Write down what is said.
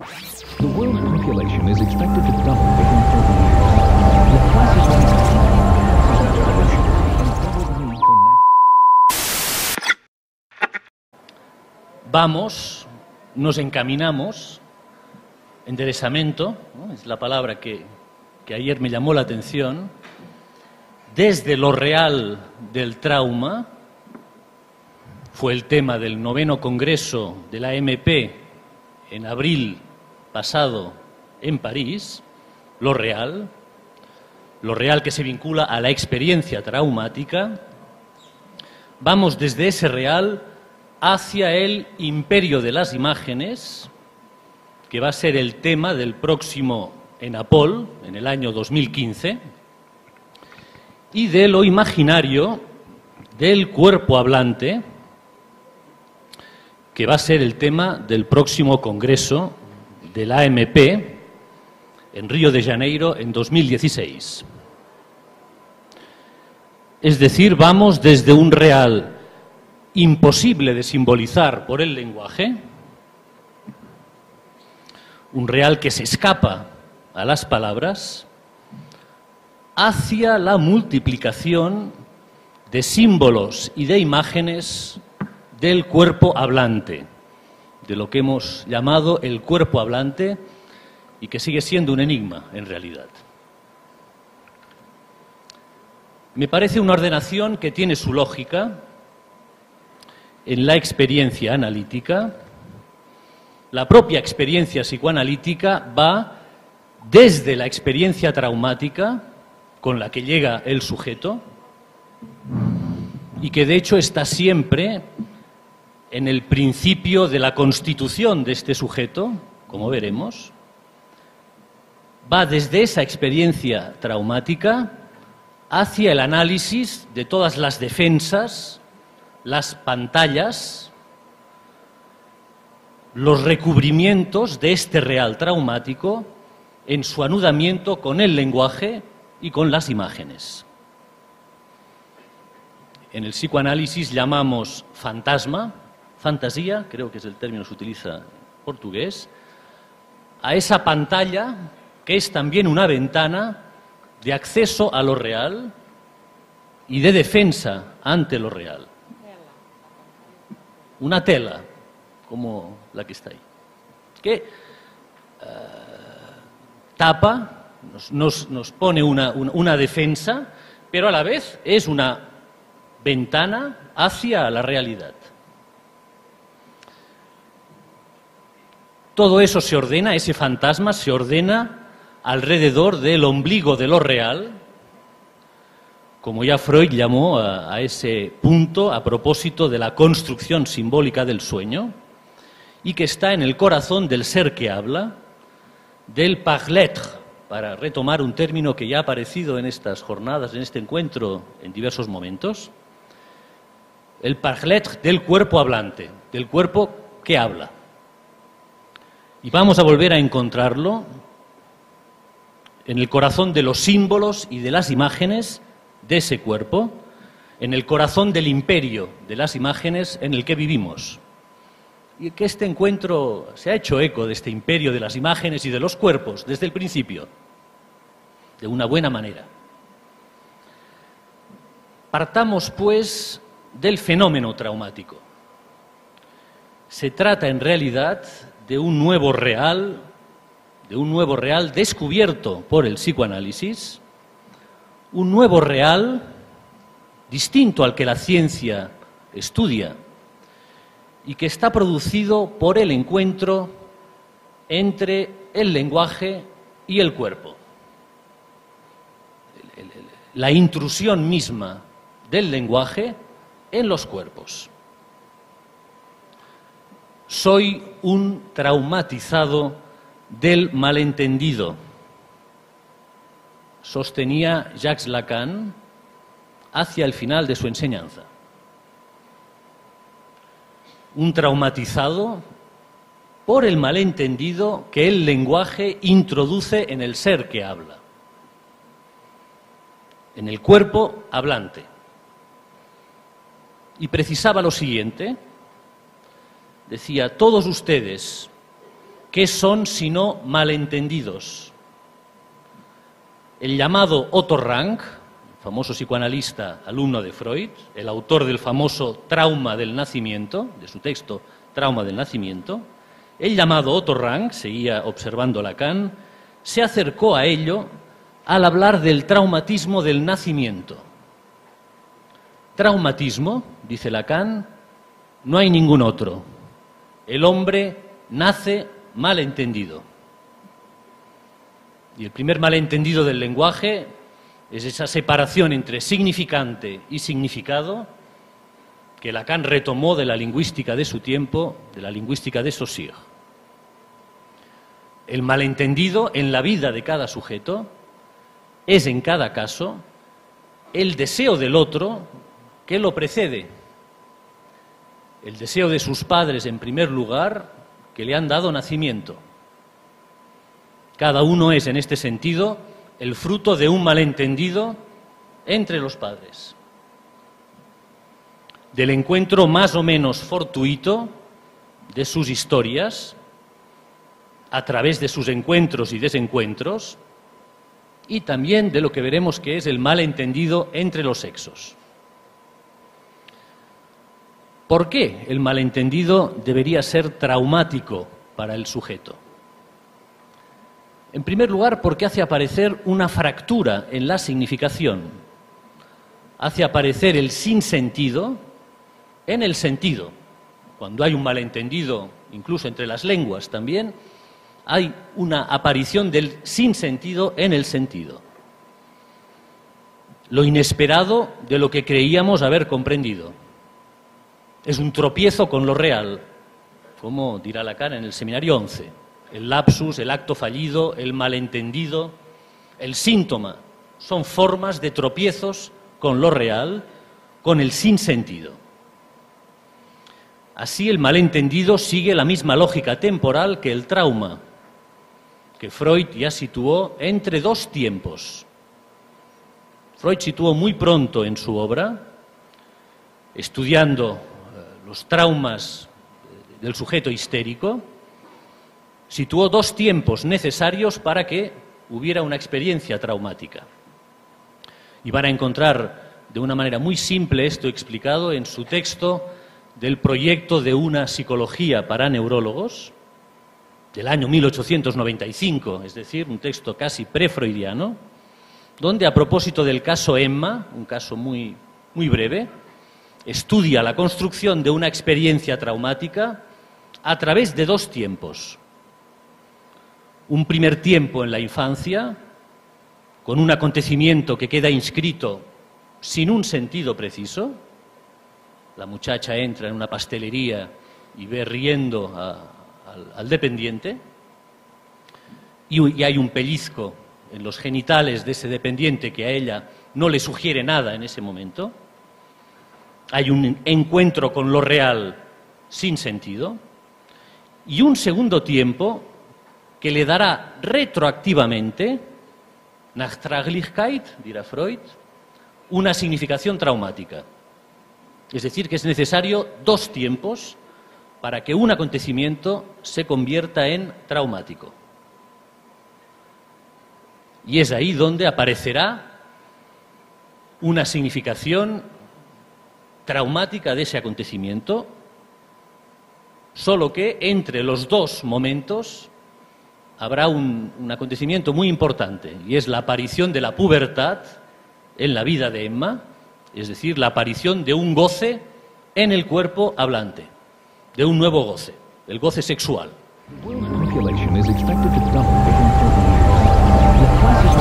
The world's population is expected to double within 30 years, with twice as many and double the need for Vamos, nos encaminamos, enderezamiento, ¿no? Es la palabra que ayer me llamó la atención, desde lo real del trauma, fue el tema del 9º Congreso de la AMP en abril pasado en París, lo real que se vincula a la experiencia traumática, vamos desde ese real hacia el imperio de las imágenes, que va a ser el tema del próximo ENAPOL, en el año 2015, y de lo imaginario del cuerpo hablante, que va a ser el tema del próximo Congreso de la AMP en Río de Janeiro en 2016. Es decir, vamos desde un real imposible de simbolizar por el lenguaje, un real que se escapa a las palabras, hacia la multiplicación de símbolos y de imágenes del cuerpo hablante, de lo que hemos llamado el cuerpo hablante y que sigue siendo un enigma en realidad. Me parece una ordenación que tiene su lógica en la experiencia analítica. La propia experiencia psicoanalítica va desde la experiencia traumática con la que llega el sujeto y que de hecho está siempre en el principio de la constitución de este sujeto, como veremos, va desde esa experiencia traumática hacia el análisis de todas las defensas, las pantallas, los recubrimientos de este real traumático en su anudamiento con el lenguaje y con las imágenes. En el psicoanálisis llamamos fantasma, fantasía, creo que es el término que se utiliza en portugués, a esa pantalla que es también una ventana de acceso a lo real y de defensa ante lo real. Una tela, como la que está ahí, que tapa, nos pone una defensa, pero a la vez es una ventana hacia la realidad. Todo eso se ordena, ese fantasma se ordena alrededor del ombligo de lo real, como ya Freud llamó a ese punto a propósito de la construcción simbólica del sueño, y que está en el corazón del ser que habla, del par-l'être, para retomar un término que ya ha aparecido en estas jornadas, en este encuentro, en diversos momentos, el par-l'être del cuerpo hablante, del cuerpo que habla. Y vamos a volver a encontrarlo en el corazón de los símbolos y de las imágenes de ese cuerpo, en el corazón del imperio de las imágenes en el que vivimos. Y que este encuentro se ha hecho eco de este imperio de las imágenes y de los cuerpos desde el principio, de una buena manera. Partamos, pues, del fenómeno traumático. Se trata, en realidad, de un nuevo real descubierto por el psicoanálisis, un nuevo real distinto al que la ciencia estudia y que está producido por el encuentro entre el lenguaje y el cuerpo. La intrusión misma del lenguaje en los cuerpos. Soy un traumatizado del malentendido, sostenía Jacques Lacan hacia el final de su enseñanza. Un traumatizado por el malentendido que el lenguaje introduce en el ser que habla, en el cuerpo hablante. Y precisaba lo siguiente, decía: todos ustedes ¿Qué son sino malentendidos? El llamado Otto Rank, famoso psicoanalista, alumno de Freud, el autor del famoso Trauma del Nacimiento, de su texto Trauma del Nacimiento, el llamado Otto Rank, seguía observando Lacan, se acercó a ello al hablar del traumatismo del nacimiento. Traumatismo, dice Lacan, no hay ningún otro. El hombre nace malentendido. Y el primer malentendido del lenguaje es esa separación entre significante y significado que Lacan retomó de la lingüística de su tiempo, de la lingüística de Saussure. El malentendido en la vida de cada sujeto es en cada caso el deseo del otro que lo precede. El deseo de sus padres en primer lugar, que le han dado nacimiento. Cada uno es en este sentido el fruto de un malentendido entre los padres. Del encuentro más o menos fortuito de sus historias, a través de sus encuentros y desencuentros, y también de lo que veremos que es el malentendido entre los sexos. ¿Por qué el malentendido debería ser traumático para el sujeto? En primer lugar, porque hace aparecer una fractura en la significación. Hace aparecer el sinsentido en el sentido. Cuando hay un malentendido, incluso entre las lenguas también, hay una aparición del sinsentido en el sentido. Lo inesperado de lo que creíamos haber comprendido. Es un tropiezo con lo real, como dirá Lacan en el Seminario 11. El lapsus, el acto fallido, el malentendido, el síntoma, son formas de tropiezos con lo real, con el sinsentido. Así el malentendido sigue la misma lógica temporal que el trauma, que Freud ya situó entre dos tiempos. Freud situó muy pronto en su obra, estudiando los traumas del sujeto histérico, situó dos tiempos necesarios para que hubiera una experiencia traumática. Y van a encontrar de una manera muy simple esto explicado en su texto del proyecto de una psicología para neurólogos, del año 1895, es decir, un texto casi pre-freudiano, donde a propósito del caso Emma, un caso muy breve, estudia la construcción de una experiencia traumática a través de dos tiempos. Un primer tiempo en la infancia, con un acontecimiento que queda inscrito sin un sentido preciso. La muchacha entra en una pastelería y ve riendo al dependiente, y hay un pellizco en los genitales de ese dependiente que a ella no le sugiere nada en ese momento. Hay un encuentro con lo real sin sentido, y un segundo tiempo que le dará retroactivamente, Nachtraglichkeit, dirá Freud, una significación traumática. Es decir, que es necesario dos tiempos para que un acontecimiento se convierta en traumático. Y es ahí donde aparecerá una significación traumática de ese acontecimiento, solo que entre los dos momentos habrá un acontecimiento muy importante, y es la aparición de la pubertad en la vida de Emma, es decir, la aparición de un goce en el cuerpo hablante, de un nuevo goce, el goce sexual. Population is expected to double within 30 years. The classes